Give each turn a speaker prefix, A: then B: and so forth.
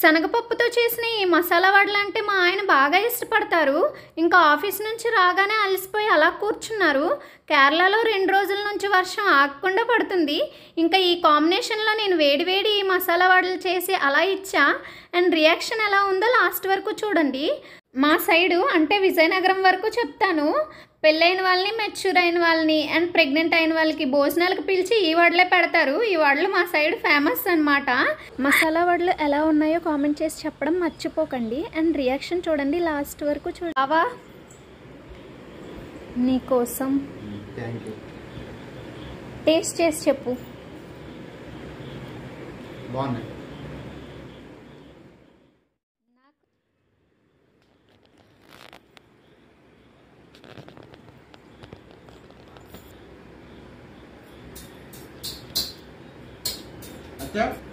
A: శనగపప్పుతో చేసిన ఈ మసాలా వడలు అంటే మా ఆయన బాగా ఇష్టపడతారు. ఇంకా ఆఫీస్ నుంచి రాగానే అలసిపోయి అలా కూర్చున్నారు. కేరళలో 2 రోజుల నుంచి వర్షం ఆగకుండా పడుతుంది. ఇంకా ఈ కాంబినేషన్లో నేను వేడివేడి ఈ మసాలా వడలు చేసి అలా ఇచ్చా. అండ్ రియాక్షన్ ఎలా ఉందో లాస్ట్ వరకు చూడండి. మా సైడు అంటే విజయనగరం వరకు చెప్తాను, పెళ్ళైన వాళ్ళని, మెచ్యూర్ అయిన వాళ్ళని అండ్ ప్రెగ్నెంట్ అయిన వాళ్ళకి భోజనాలకు పిలిచి ఈ వడలే పెడతారు. ఈ వడలు మా సైడ్ ఫేమస్ అనమాట. మసాలా వడలు ఎలా ఉన్నాయో కామెంట్ చేసి చెప్పడం మర్చిపోకండి. అండ్ రియాక్షన్ చూడండి లాస్ట్ వరకు చూడండి. బావా నీకోసం టేస్ట్ చేసి చెప్పు.
B: బాగున్నాయి. अच्छा